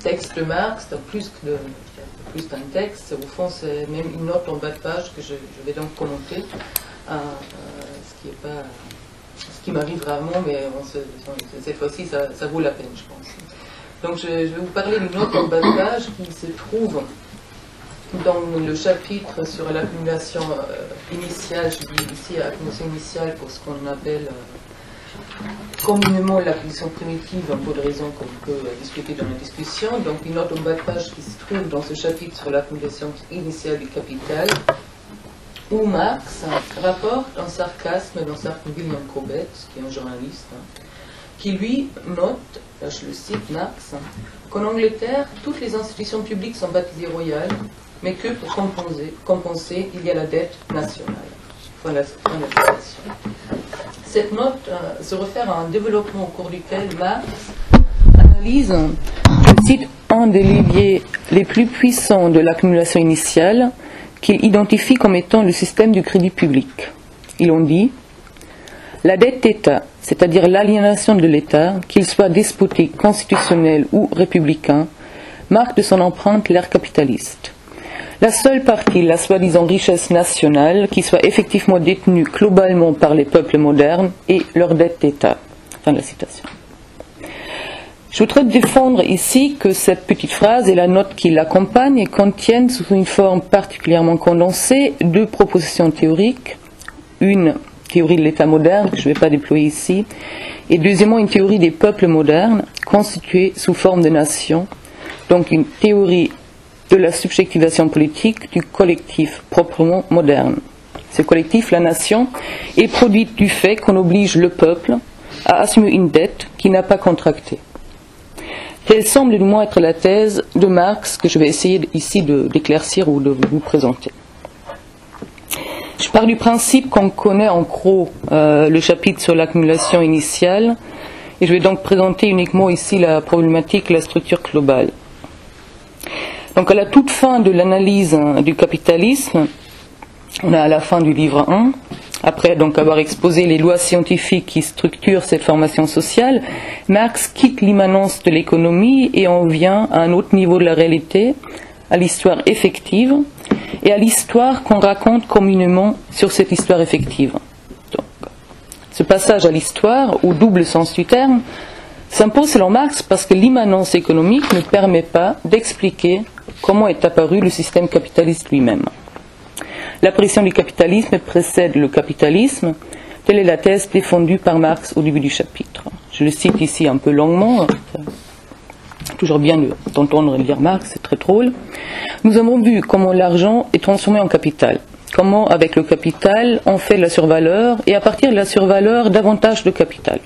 texte de Marx, donc plus d'un texte, au fond c'est même une note en bas de page que je vais donc commenter, ce qui m'arrive rarement, mais cette fois-ci ça vaut la peine, je pense. Donc je vais vous parler d'une note en bas de page qui se trouve dans le chapitre sur l'accumulation initiale. Je dis ici accumulation initiale pour ce qu'on appelle communément l'acquisition primitive, pour des raisons qu'on peut discuter dans la discussion. Donc une note en bas de page qui se trouve dans ce chapitre sur l'accumulation initiale du capital, où Marx rapporte un sarcasme d'un certain William Cobbett, qui est un journaliste, qui lui note, là je le cite, Marx, qu'en Angleterre, toutes les institutions publiques sont baptisées royales, mais que pour compenser, il y a la dette nationale. Voilà la citation. Cette note se réfère à un développement au cours duquel Marx analyse, je cite, un des leviers les plus puissants de l'accumulation initiale, qu'il identifie comme étant le système du crédit public. Ils ont dit: la dette d'État, c'est-à-dire l'aliénation de l'État, qu'il soit despotique, constitutionnel ou républicain, marque de son empreinte l'ère capitaliste. La seule partie, la soi-disant richesse nationale, qui soit effectivement détenue globalement par les peuples modernes, est leur dette d'État. Fin de la citation. Je voudrais défendre ici que cette petite phrase et la note qui l'accompagne contiennent sous une forme particulièrement condensée deux propositions théoriques. Une théorie de l'État moderne, que je ne vais pas déployer ici, et deuxièmement une théorie des peuples modernes, constituée sous forme de nations, donc une théorie de la subjectivation politique du collectif proprement moderne. Ce collectif, la nation, est produit du fait qu'on oblige le peuple à assumer une dette qu'il n'a pas contractée. Telle semble du moins être la thèse de Marx que je vais essayer ici d'éclaircir ou de vous présenter. Je pars du principe qu'on connaît en gros le chapitre sur l'accumulation initiale et je vais donc présenter uniquement ici la problématique, la structure globale. Donc à la toute fin de l'analyse du capitalisme, on est à la fin du livre 1, après donc avoir exposé les lois scientifiques qui structurent cette formation sociale, Marx quitte l'immanence de l'économie et en vient à un autre niveau de la réalité, à l'histoire effective et à l'histoire qu'on raconte communément sur cette histoire effective. Donc, ce passage à l'histoire, au double sens du terme, s'impose selon Marx parce que l'immanence économique ne permet pas d'expliquer comment est apparu le système capitaliste lui-même. L'apparition du capitalisme précède le capitalisme, telle est la thèse défendue par Marx au début du chapitre. Je le cite ici un peu longuement, toujours bien d'entendre lire Marx, c'est très drôle. Nous avons vu comment l'argent est transformé en capital, comment avec le capital on fait de la survaleur et à partir de la survaleur davantage de capital.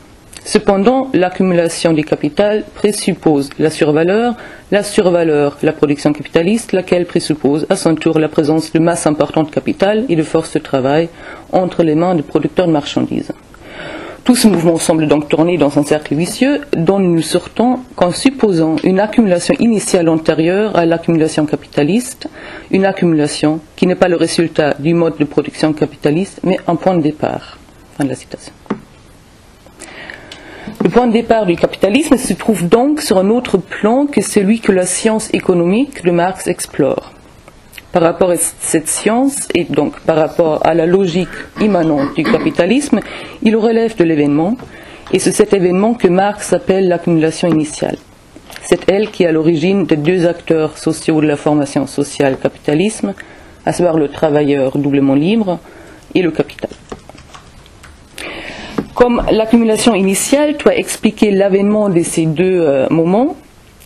Cependant, l'accumulation des capitales présuppose la survaleur, la production capitaliste, laquelle présuppose à son tour la présence de masse importante de capital et de force de travail entre les mains des producteurs de marchandises. Tout ce mouvement semble donc tourner dans un cercle vicieux dont nous sortons qu'en supposant une accumulation initiale antérieure à l'accumulation capitaliste, une accumulation qui n'est pas le résultat du mode de production capitaliste, mais un point de départ. Fin de la citation. Le point de départ du capitalisme se trouve donc sur un autre plan que celui que la science économique de Marx explore. Par rapport à cette science, et donc par rapport à la logique immanente du capitalisme, il relève de l'événement, et c'est cet événement que Marx appelle l'accumulation initiale. C'est elle qui est à l'origine des deux acteurs sociaux de la formation sociale capitalisme, à savoir le travailleur doublement libre et le capital. Comme l'accumulation initiale doit expliquer l'avènement de ces deux moments,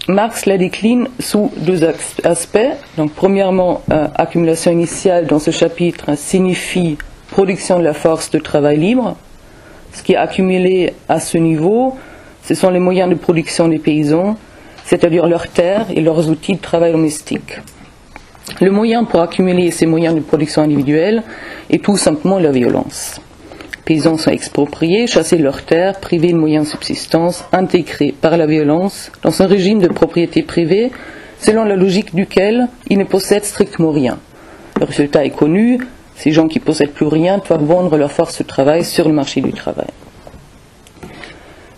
Marx la décline sous deux aspects. Donc, premièrement, accumulation initiale dans ce chapitre signifie production de la force de travail libre. Ce qui est accumulé à ce niveau, ce sont les moyens de production des paysans, c'est-à-dire leurs terres et leurs outils de travail domestique. Le moyen pour accumuler ces moyens de production individuelle est tout simplement la violence. Les paysans sont expropriés, chassés de leurs terres, privés de moyens de subsistance, intégrés par la violence dans un régime de propriété privée, selon la logique duquel ils ne possèdent strictement rien. Le résultat est connu, ces gens qui ne possèdent plus rien doivent vendre leur force de travail sur le marché du travail.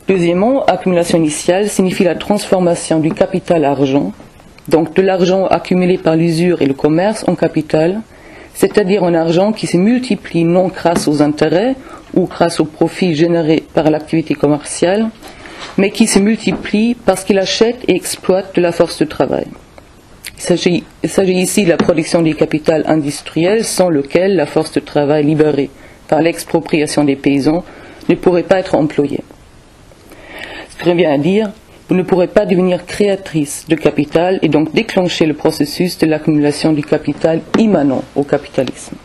Deuxièmement, accumulation initiale signifie la transformation du capital argent, donc de l'argent accumulé par l'usure et le commerce, en capital, c'est-à-dire en argent qui se multiplie non grâce aux intérêts ou grâce aux profits générés par l'activité commerciale, mais qui se multiplie parce qu'il achète et exploite de la force de travail. Il s'agit ici de la production du capital industriel sans lequel la force de travail libérée par l'expropriation des paysans ne pourrait pas être employée. Ce qui revient à dire, vous ne pourrez pas devenir créatrice de capital et donc déclencher le processus de l'accumulation du capital immanent au capitalisme.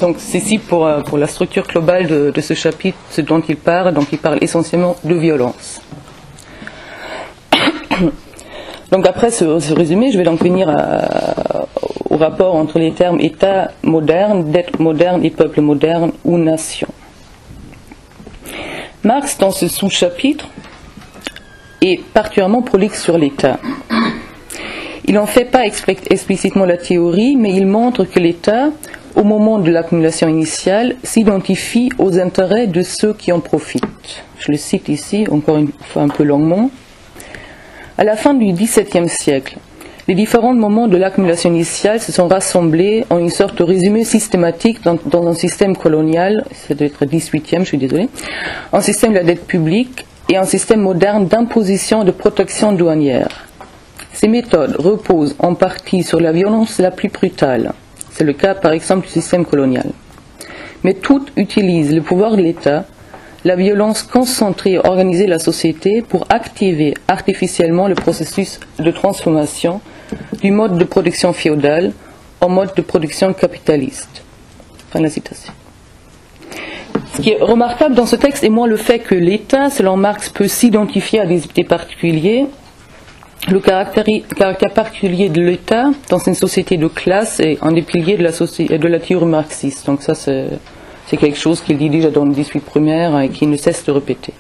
Donc c'est ici pour la structure globale de ce chapitre, ce dont il parle. Donc il parle essentiellement de violence. Donc après ce résumé, je vais donc venir au rapport entre les termes État moderne, dette moderne et peuple moderne ou nation. Marx, dans ce sous-chapitre, est particulièrement prolixe sur l'État. Il n'en fait pas explicitement la théorie, mais il montre que l'État, au moment de l'accumulation initiale, s'identifie aux intérêts de ceux qui en profitent. Je le cite ici, encore une fois un peu longuement. À la fin du XVIIe siècle, les différents moments de l'accumulation initiale se sont rassemblés en une sorte de résumé systématique dans un système colonial, ça doit être XVIIIe, je suis désolé, un système de la dette publique et un système moderne d'imposition et de protection douanière. Ces méthodes reposent en partie sur la violence la plus brutale. C'est le cas par exemple du système colonial. Mais toutes utilisent le pouvoir de l'État, la violence concentrée et organisée de la société pour activer artificiellement le processus de transformation du mode de production féodal en mode de production capitaliste. Fin de la citation. Ce qui est remarquable dans ce texte est moins le fait que l'État, selon Marx, peut s'identifier à des particuliers. Le caractère particulier de l'État dans une société de classe est un des piliers de la théorie marxiste. Donc ça, c'est quelque chose qu'il dit déjà dans le 18 primaire et qui ne cesse de répéter.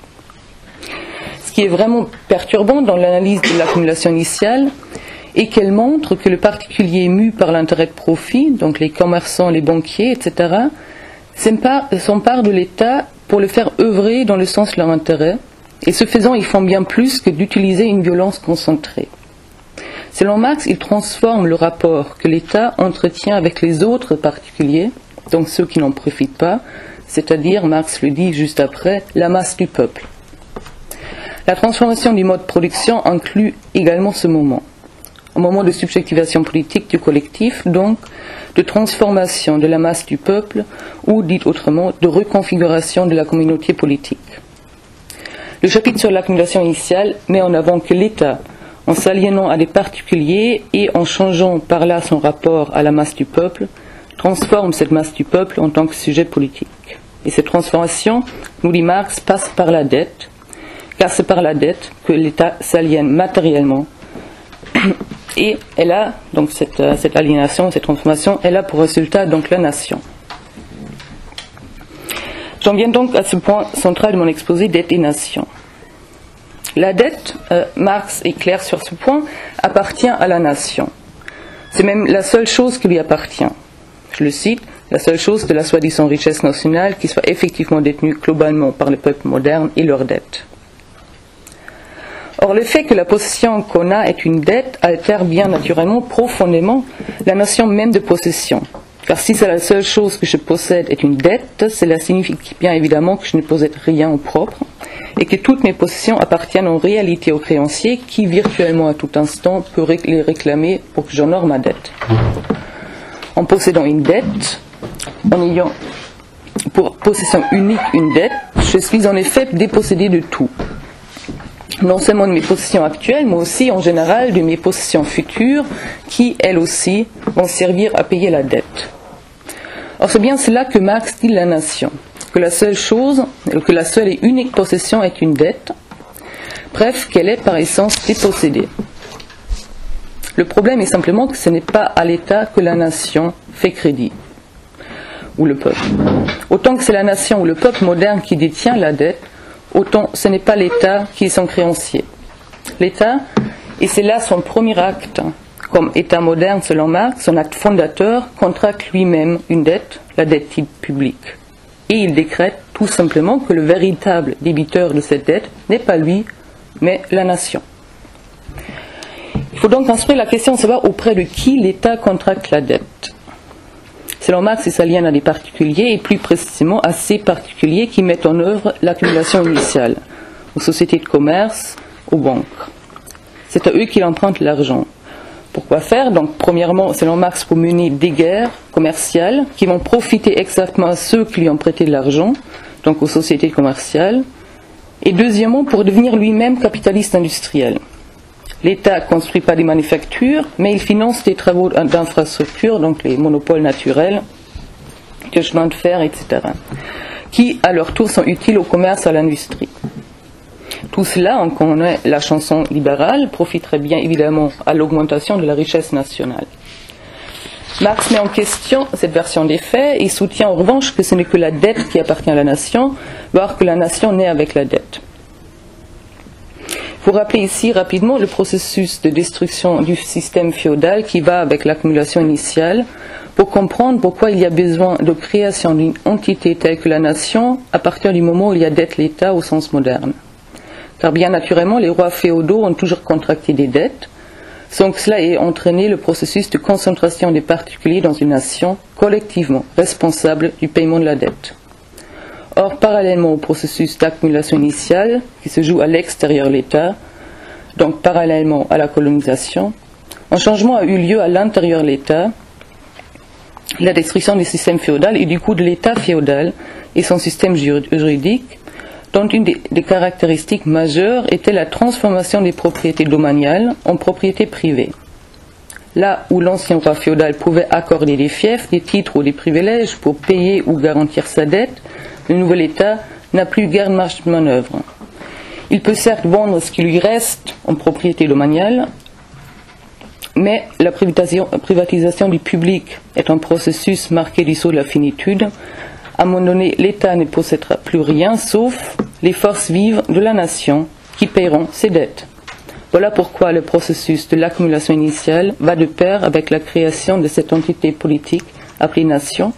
Ce qui est vraiment perturbant dans l'analyse de l'accumulation initiale est qu'elle montre que le particulier mu par l'intérêt de profit, donc les commerçants, les banquiers, etc., s'emparent de l'État pour le faire œuvrer dans le sens de leur intérêt, et ce faisant, ils font bien plus que d'utiliser une violence concentrée. Selon Marx, il transforme le rapport que l'État entretient avec les autres particuliers, donc ceux qui n'en profitent pas, c'est-à-dire, Marx le dit juste après, la masse du peuple. La transformation du mode de production inclut également ce moment. Un moment de subjectivation politique du collectif, donc de transformation de la masse du peuple, ou dit autrement, de reconfiguration de la communauté politique. Le chapitre sur l'accumulation initiale met en avant que l'État, en s'aliénant à des particuliers et en changeant par là son rapport à la masse du peuple, transforme cette masse du peuple en tant que sujet politique. Et cette transformation, nous dit Marx, passe par la dette, car c'est par la dette que l'État s'aliène matériellement. Et elle a, donc cette aliénation, cette transformation, elle a pour résultat donc la nation. J'en viens donc à ce point central de mon exposé, dette et nation. La dette, Marx est clair sur ce point, appartient à la nation. C'est même la seule chose qui lui appartient. Je le cite, la seule chose de la soi-disant richesse nationale qui soit effectivement détenue globalement par le peuple moderne et leur dette. Or, le fait que la possession qu'on a est une dette altère bien naturellement, profondément, la notion même de possession. Car si c'est la seule chose que je possède est une dette, cela signifie bien évidemment que je ne possède rien en propre et que toutes mes possessions appartiennent en réalité au créancier qui, virtuellement à tout instant, peut les réclamer pour que j'honore ma dette. En possédant une dette, en ayant pour possession unique une dette, je suis en effet dépossédé de tout. Non seulement de mes possessions actuelles, mais aussi en général de mes possessions futures qui, elles aussi, vont servir à payer la dette. Or, c'est bien cela que Marx dit de la nation, que la seule chose, que la seule et unique possession est une dette, bref, qu'elle est par essence dépossédée. Le problème est simplement que ce n'est pas à l'État que la nation fait crédit, ou le peuple. Autant que c'est la nation ou le peuple moderne qui détient la dette, autant ce n'est pas l'État qui est son créancier. L'État, et c'est là son premier acte, comme État moderne selon Marx, son acte fondateur, contracte lui-même une dette, la dette publique. Et il décrète tout simplement que le véritable débiteur de cette dette n'est pas lui, mais la nation. Il faut donc instruire la question de savoir auprès de qui l'État contracte la dette. Selon Marx, il s'aliène à des particuliers, et plus précisément à ces particuliers qui mettent en œuvre l'accumulation initiale, aux sociétés de commerce, aux banques. C'est à eux qu'il emprunte l'argent. Pourquoi faire? Donc, premièrement, selon Marx, pour mener des guerres commerciales qui vont profiter exactement à ceux qui lui ont prêté de l'argent, donc aux sociétés commerciales. Et deuxièmement, pour devenir lui-même capitaliste industriel. L'État ne construit pas des manufactures, mais il finance des travaux d'infrastructure, donc les monopoles naturels, de chemin de fer, etc., qui, à leur tour, sont utiles au commerce et à l'industrie. Tout cela, on connaît la chanson libérale, profiterait bien évidemment à l'augmentation de la richesse nationale. Marx met en question cette version des faits et soutient en revanche que ce n'est que la dette qui appartient à la nation, voire que la nation naît avec la dette. Il faut rappeler ici rapidement le processus de destruction du système féodal qui va avec l'accumulation initiale pour comprendre pourquoi il y a besoin de création d'une entité telle que la nation à partir du moment où il y a dette l'État au sens moderne. Car bien naturellement, les rois féodaux ont toujours contracté des dettes, sans que cela ait entraîné le processus de concentration des particuliers dans une nation collectivement responsable du paiement de la dette. Or, parallèlement au processus d'accumulation initiale qui se joue à l'extérieur de l'État, donc parallèlement à la colonisation, un changement a eu lieu à l'intérieur de l'État, la destruction du système féodal et du coup de l'État féodal et son système juridique, dont une des caractéristiques majeures était la transformation des propriétés domaniales en propriétés privées. Là où l'ancien roi féodal pouvait accorder des fiefs, des titres ou des privilèges pour payer ou garantir sa dette, le nouvel État n'a plus guère de marge de manœuvre. Il peut certes vendre ce qui lui reste en propriété domaniale, mais la privatisation du public est un processus marqué du sceau de la finitude. À un moment donné, l'État ne possédera plus rien, sauf les forces vives de la nation qui paieront ses dettes. Voilà pourquoi le processus de l'accumulation initiale va de pair avec la création de cette entité politique appelée nation,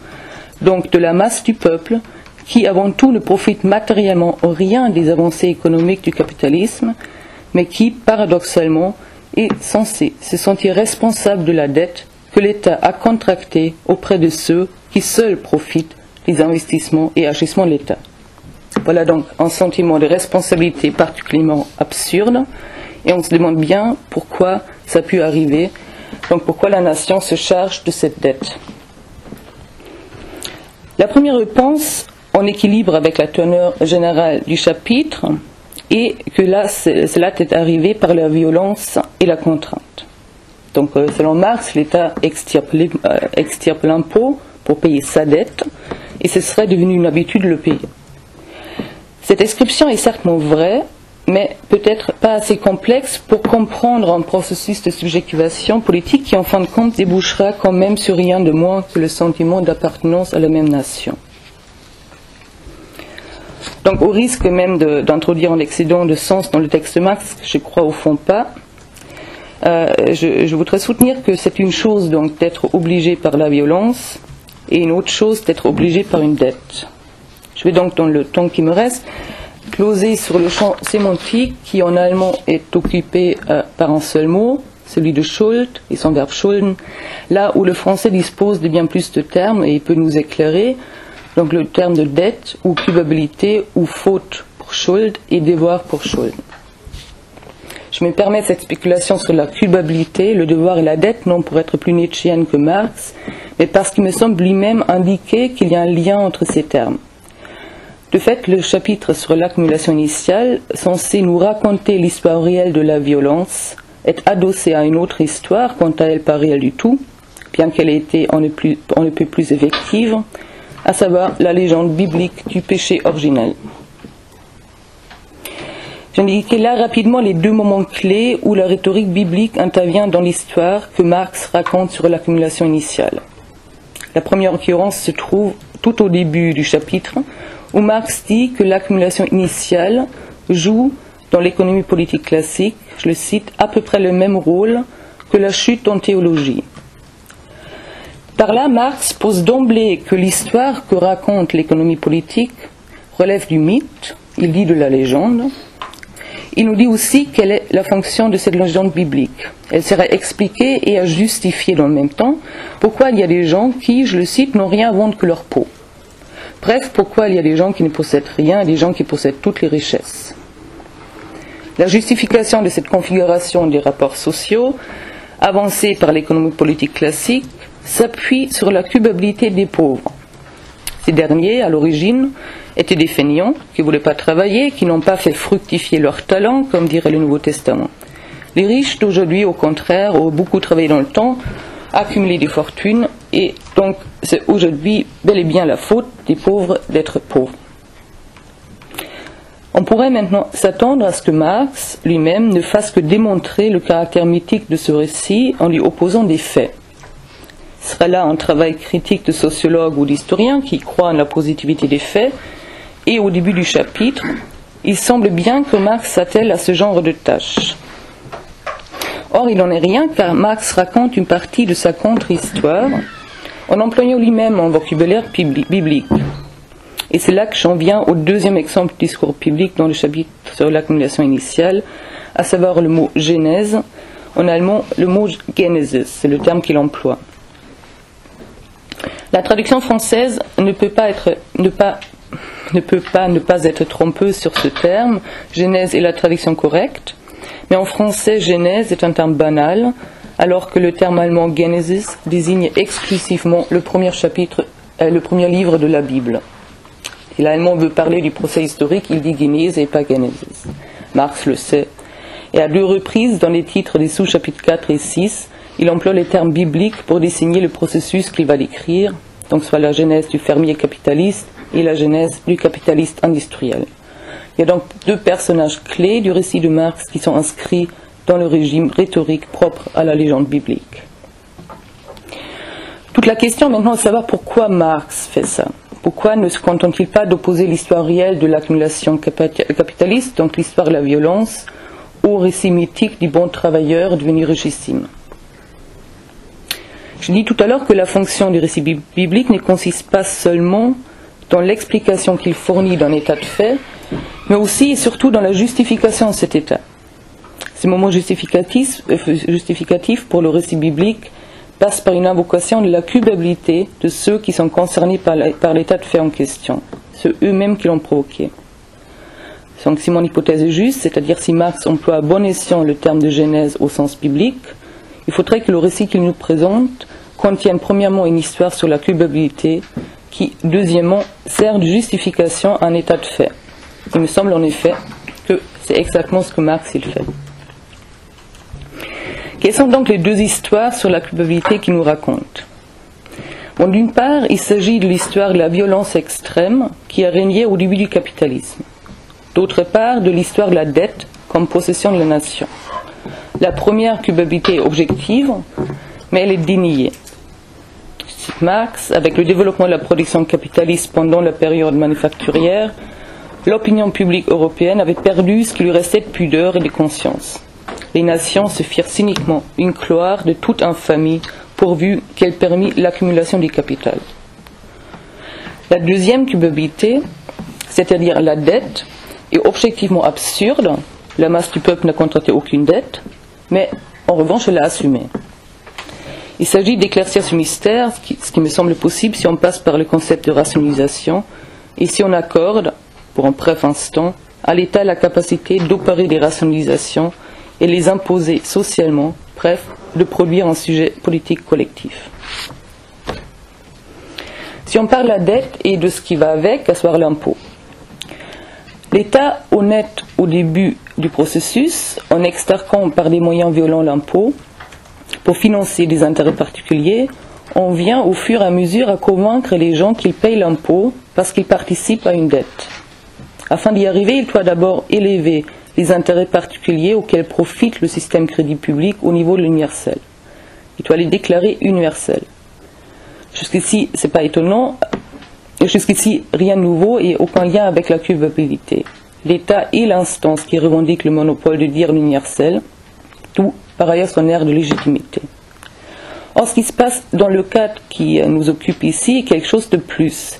donc de la masse du peuple, qui avant tout ne profite matériellement rien des avancées économiques du capitalisme, mais qui, paradoxalement, est censé se sentir responsable de la dette que l'État a contractée auprès de ceux qui seuls profitent des investissements et agissements de l'État. Voilà donc un sentiment de responsabilité particulièrement absurde, et on se demande bien pourquoi ça a pu arriver, donc pourquoi la nation se charge de cette dette. La première réponse, en équilibre avec la teneur générale du chapitre, et que là, cela est arrivé par la violence et la contrainte. Donc, selon Marx, l'État extirpe l'impôt pour payer sa dette, et ce serait devenu une habitude de le payer. Cette description est certainement vraie, mais peut-être pas assez complexe pour comprendre un processus de subjectivation politique qui, en fin de compte, débouchera quand même sur rien de moins que le sentiment d'appartenance à la même nation. Donc, au risque même d'introduire un excédent de sens dans le texte de Marx, je crois au fond pas, je voudrais soutenir que c'est une chose donc d'être obligé par la violence et une autre chose d'être obligé par une dette. Je vais donc, dans le temps qui me reste, closer sur le champ sémantique qui en allemand est occupé par un seul mot, celui de Schuld et son verbe schulden, là où le français dispose de bien plus de termes et peut nous éclairer. Donc le terme de dette ou culpabilité ou faute pour Schuld et devoir pour Schuld. Je me permets cette spéculation sur la culpabilité, le devoir et la dette, non pour être plus nietzschéenne que Marx, mais parce qu'il me semble lui-même indiquer qu'il y a un lien entre ces termes. De fait, le chapitre sur l'accumulation initiale, censé nous raconter l'histoire réelle de la violence, est adossé à une autre histoire, quant à elle pas réelle du tout, bien qu'elle ait été on ne peut plus effective, à savoir la légende biblique du péché originel. J'indiquais là rapidement les deux moments clés où la rhétorique biblique intervient dans l'histoire que Marx raconte sur l'accumulation initiale. La première occurrence se trouve tout au début du chapitre, où Marx dit que l'accumulation initiale joue dans l'économie politique classique, je le cite, à peu près le même rôle que la chute en théologie. Par là, Marx pose d'emblée que l'histoire que raconte l'économie politique relève du mythe, il dit de la légende. Il nous dit aussi quelle est la fonction de cette légende biblique. Elle sert à expliquer et à justifier dans le même temps pourquoi il y a des gens qui, je le cite, n'ont rien à vendre que leur peau. Bref, pourquoi il y a des gens qui ne possèdent rien et des gens qui possèdent toutes les richesses. La justification de cette configuration des rapports sociaux, avancée par l'économie politique classique, s'appuie sur la culpabilité des pauvres. Ces derniers, à l'origine, étaient des feignants qui ne voulaient pas travailler, qui n'ont pas fait fructifier leur talent, comme dirait le Nouveau Testament. Les riches d'aujourd'hui, au contraire, ont beaucoup travaillé dans le temps, accumulé des fortunes, et donc c'est aujourd'hui bel et bien la faute des pauvres d'être pauvres. On pourrait maintenant s'attendre à ce que Marx lui-même ne fasse que démontrer le caractère mythique de ce récit en lui opposant des faits. Ce serait là un travail critique de sociologue ou d'historien qui croit en la positivité des faits, et au début du chapitre, il semble bien que Marx s'attelle à ce genre de tâches. Or, il n'en est rien car Marx raconte une partie de sa contre-histoire en employant lui-même un vocabulaire biblique. Et c'est là que j'en viens au deuxième exemple du discours public dans le chapitre sur l'accumulation initiale, à savoir le mot « genèse », en allemand le mot « Genesis », c'est le terme qu'il emploie. La traduction française ne peut pas ne pas être trompeuse sur ce terme. Genèse est la traduction correcte, mais en français, Genèse est un terme banal, alors que le terme allemand Genesis désigne exclusivement le premier livre de la Bible. Si l'allemand veut parler du procès historique, il dit Genèse et pas Genesis. Marx le sait. Et à 2 reprises, dans les titres des sous-chapitres 4 et 6, il emploie les termes bibliques pour désigner le processus qu'il va décrire, donc soit la genèse du fermier capitaliste et la genèse du capitaliste industriel. Il y a donc 2 personnages clés du récit de Marx qui sont inscrits dans le régime rhétorique propre à la légende biblique. Toute la question maintenant est de savoir pourquoi Marx fait ça. Pourquoi ne se contente-t-il pas d'opposer l'histoire réelle de l'accumulation capitaliste, donc l'histoire de la violence, au récit mythique du bon travailleur devenu richissime? Je dis tout à l'heure que la fonction du récit biblique ne consiste pas seulement dans l'explication qu'il fournit d'un état de fait, mais aussi et surtout dans la justification de cet état. Ces moments justificatifs pour le récit biblique passent par une invocation de la culpabilité de ceux qui sont concernés par l'état de fait en question, ceux eux-mêmes qui l'ont provoqué. Donc si mon hypothèse est juste, c'est-à-dire si Marx emploie à bon escient le terme de genèse au sens biblique, il faudrait que le récit qu'il nous présente contienne premièrement une histoire sur la culpabilité qui, deuxièmement, sert de justification à un état de fait. Il me semble en effet que c'est exactement ce que Marx il fait. Quelles sont donc les 2 histoires sur la culpabilité qu'il nous raconte? Bon, d'une part, il s'agit de l'histoire de la violence extrême qui a régné au début du capitalisme. D'autre part, de l'histoire de la dette comme possession de la nation. La première culpabilité est objective, mais elle est déniée. Je cite Marx, avec le développement de la production capitaliste pendant la période manufacturière, l'opinion publique européenne avait perdu ce qui lui restait de pudeur et de conscience. Les nations se firent cyniquement une gloire de toute infamie pourvu qu'elle permit l'accumulation du capital. La deuxième culpabilité, c'est-à-dire la dette, est objectivement absurde. La masse du peuple n'a contracté aucune dette, mais en revanche elle l'a assumée. Il s'agit d'éclaircir ce mystère, ce qui me semble possible si on passe par le concept de rationalisation et si on accorde, pour un bref instant, à l'État la capacité d'opérer des rationalisations et les imposer socialement, bref, de produire un sujet politique collectif. Si on parle de la dette et de ce qui va avec, à savoir l'impôt, l'État honnête au début du processus, en extorquant par des moyens violents l'impôt, pour financer des intérêts particuliers, on vient au fur et à mesure à convaincre les gens qu'ils payent l'impôt parce qu'ils participent à une dette. Afin d'y arriver, il doit d'abord élever les intérêts particuliers auxquels profite le système crédit public au niveau de l'universel. Il doit les déclarer universels. Jusqu'ici, ce n'est pas étonnant. Jusqu'ici, rien de nouveau et aucun lien avec la culpabilité. L'État est l'instance qui revendique le monopole de dire l'universel, tout par ailleurs son air de légitimité. Or, ce qui se passe dans le cadre qui nous occupe ici est quelque chose de plus.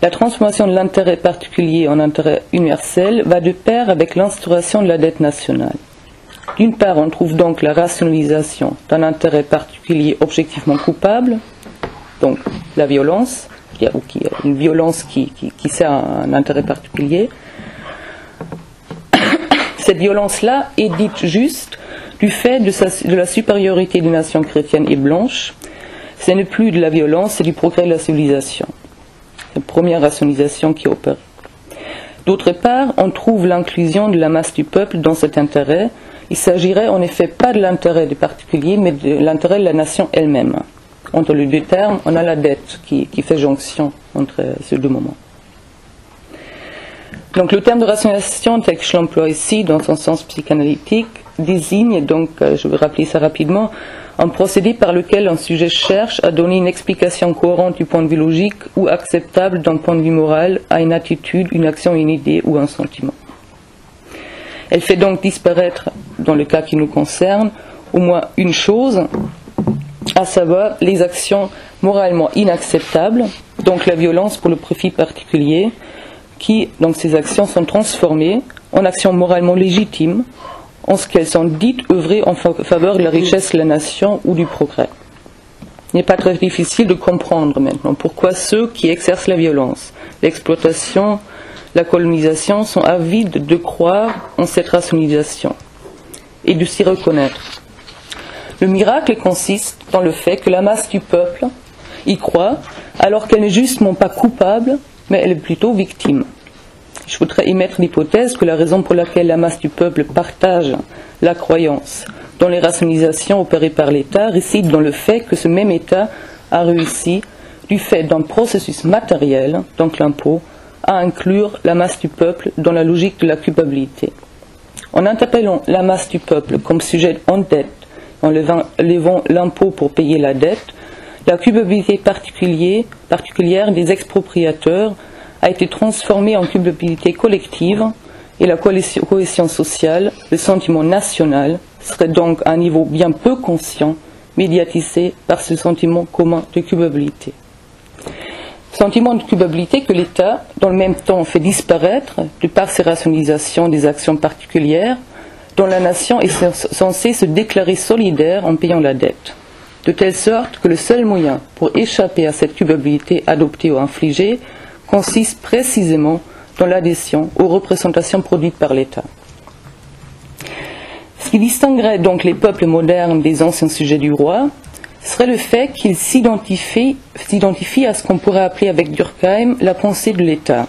La transformation de l'intérêt particulier en intérêt universel va de pair avec l'instauration de la dette nationale. D'une part, on trouve donc la rationalisation d'un intérêt particulier objectivement coupable, donc la violence, ou une violence qui sert à un intérêt particulier. Cette violence-là est dite juste du fait de la supériorité des nations chrétiennes et blanches. Ce n'est plus de la violence, c'est du progrès de la civilisation. C'est la première rationalisation qui opère. D'autre part, on trouve l'inclusion de la masse du peuple dans cet intérêt. Il s'agirait en effet pas de l'intérêt des particuliers, mais de l'intérêt de la nation elle-même. Entre les deux termes, on a la dette qui fait jonction entre ces deux moments. Donc le terme de rationalisation, tel que je l'emploie ici, dans son sens psychanalytique, désigne, donc je vais rappeler ça rapidement, un procédé par lequel un sujet cherche à donner une explication cohérente du point de vue logique ou acceptable d'un point de vue moral à une attitude, une action, une idée ou un sentiment. Elle fait donc disparaître, dans le cas qui nous concerne, au moins une chose, à savoir les actions moralement inacceptables, donc la violence pour le profit particulier, qui, donc ces actions, sont transformées en actions moralement légitimes, en ce qu'elles sont dites œuvrer en faveur de la richesse de la nation ou du progrès. Il n'est pas très difficile de comprendre maintenant pourquoi ceux qui exercent la violence, l'exploitation, la colonisation sont avides de croire en cette rationalisation et de s'y reconnaître. Le miracle consiste dans le fait que la masse du peuple y croit, alors qu'elle n'est justement pas coupable, mais elle est plutôt victime. Je voudrais émettre l'hypothèse que la raison pour laquelle la masse du peuple partage la croyance dans les rationalisations opérées par l'État réside dans le fait que ce même État a réussi, du fait d'un processus matériel, donc l'impôt, à inclure la masse du peuple dans la logique de la culpabilité. En interpellant la masse du peuple comme sujet en dette, en levant l'impôt pour payer la dette, la culpabilité particulière des expropriateurs a été transformée en culpabilité collective et la cohésion sociale, le sentiment national, serait donc à un niveau bien peu conscient, médiatisé par ce sentiment commun de culpabilité. Sentiment de culpabilité que l'État, dans le même temps, fait disparaître de par ses rationalisations des actions particulières dont la nation est censée se déclarer solidaire en payant la dette, de telle sorte que le seul moyen pour échapper à cette culpabilité adoptée ou infligée consiste précisément dans l'adhésion aux représentations produites par l'État. Ce qui distinguerait donc les peuples modernes des anciens sujets du roi serait le fait qu'ils s'identifient à ce qu'on pourrait appeler avec Durkheim la pensée de l'État,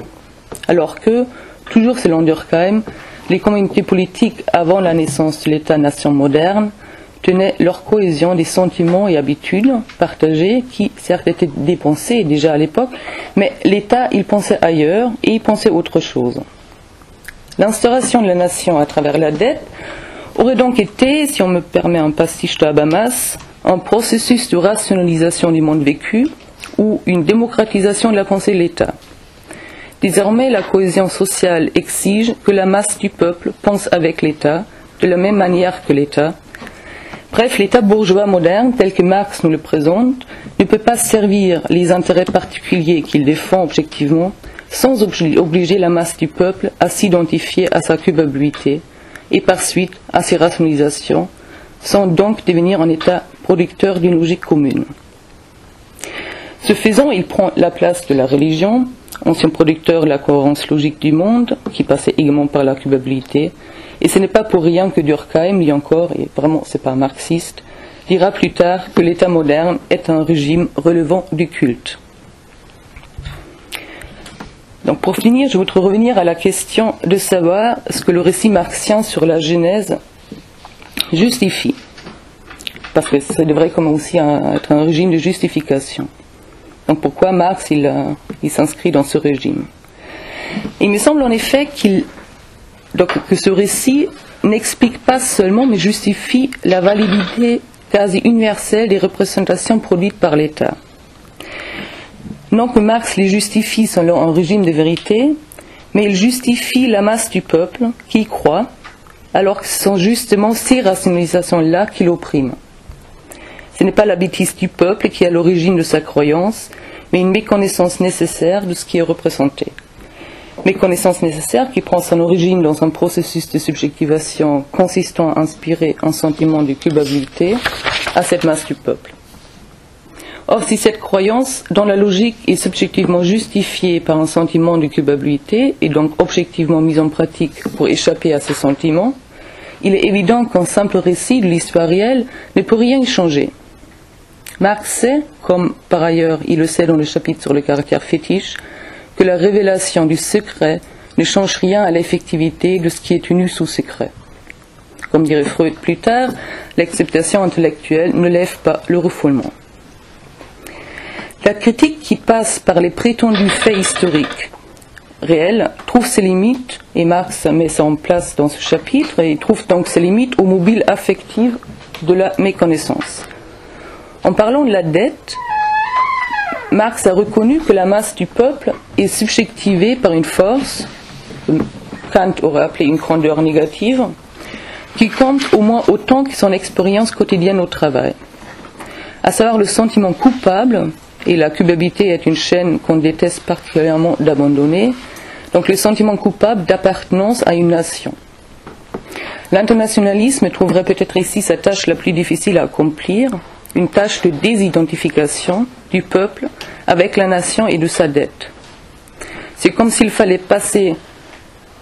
alors que, toujours selon Durkheim, les communautés politiques avant la naissance de l'État-nation moderne tenaient leur cohésion des sentiments et habitudes partagées qui certes étaient des pensées déjà à l'époque, mais l'État il pensait ailleurs et il pensait autre chose. L'instauration de la nation à travers la dette aurait donc été, si on me permet un pastiche de Habermas, un processus de rationalisation du monde vécu ou une démocratisation de la pensée de l'État. Désormais, la cohésion sociale exige que la masse du peuple pense avec l'État, de la même manière que l'État. Bref, l'État bourgeois moderne, tel que Marx nous le présente, ne peut pas servir les intérêts particuliers qu'il défend objectivement sans obliger la masse du peuple à s'identifier à sa culpabilité et par suite à ses rationalisations, sans donc devenir un État producteur d'une logique commune. Ce faisant, il prend la place de la religion, ancien producteur de la cohérence logique du monde, qui passait également par la culpabilité, et ce n'est pas pour rien que Durkheim, lui encore, et vraiment c'est pas marxiste, dira plus tard que l'État moderne est un régime relevant du culte. Donc pour finir, je voudrais revenir à la question de savoir ce que le récit marxien sur la Genèse justifie. Parce que ça devrait comme aussi être un régime de justification. Donc pourquoi Marx il s'inscrit dans ce régime? Il me semble en effet que ce récit n'explique pas seulement, mais justifie la validité quasi universelle des représentations produites par l'État. Non que Marx les justifie selon un régime de vérité, mais il justifie la masse du peuple qui y croit, alors que ce sont justement ces rationalisations-là qui l'oppriment. Ce n'est pas la bêtise du peuple qui est à l'origine de sa croyance, mais une méconnaissance nécessaire de ce qui est représenté. Méconnaissance nécessaire qui prend son origine dans un processus de subjectivation consistant à inspirer un sentiment de culpabilité à cette masse du peuple. Or, si cette croyance, dans la logique, est subjectivement justifiée par un sentiment de culpabilité et donc objectivement mise en pratique pour échapper à ce sentiment, il est évident qu'un simple récit de l'histoire réelle ne peut rien y changer. Marx sait, comme par ailleurs il le sait dans le chapitre sur le caractère fétiche, que la révélation du secret ne change rien à l'effectivité de ce qui est tenu sous secret. Comme dirait Freud plus tard, l'acceptation intellectuelle ne lève pas le refoulement. La critique qui passe par les prétendus faits historiques réels trouve ses limites, et Marx met ça en place dans ce chapitre, et il trouve donc ses limites aux mobiles affectives de la méconnaissance. En parlant de la dette, Marx a reconnu que la masse du peuple est subjectivée par une force, que Kant aurait appelé une grandeur négative, qui compte au moins autant que son expérience quotidienne au travail, à savoir le sentiment coupable, et la culpabilité est une chaîne qu'on déteste particulièrement d'abandonner, donc le sentiment coupable d'appartenance à une nation. L'internationalisme trouverait peut-être ici sa tâche la plus difficile à accomplir, une tâche de désidentification du peuple avec la nation et de sa dette. C'est comme s'il fallait passer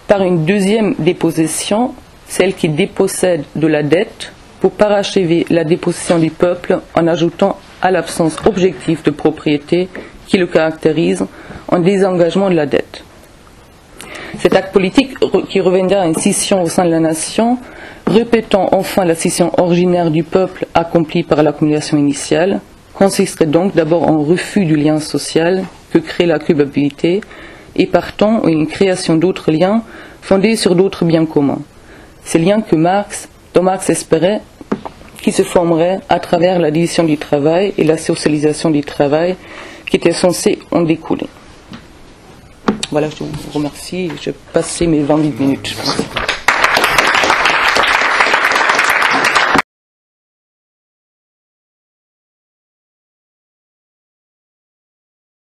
par une deuxième dépossession, celle qui dépossède de la dette, pour parachever la dépossession du peuple en ajoutant à l'absence objective de propriété qui le caractérise un désengagement de la dette. Cet acte politique qui reviendra à une scission au sein de la nation, répétant enfin la scission originaire du peuple accomplie par l'accumulation initiale, consisterait donc d'abord en refus du lien social que crée la culpabilité et partant en une création d'autres liens fondés sur d'autres biens communs. Ces liens dont Marx espérait qui se formeraient à travers la division du travail et la socialisation du travail qui étaient censés en découler. Voilà, je vous remercie. Je vais passer mes 28 minutes, je pense.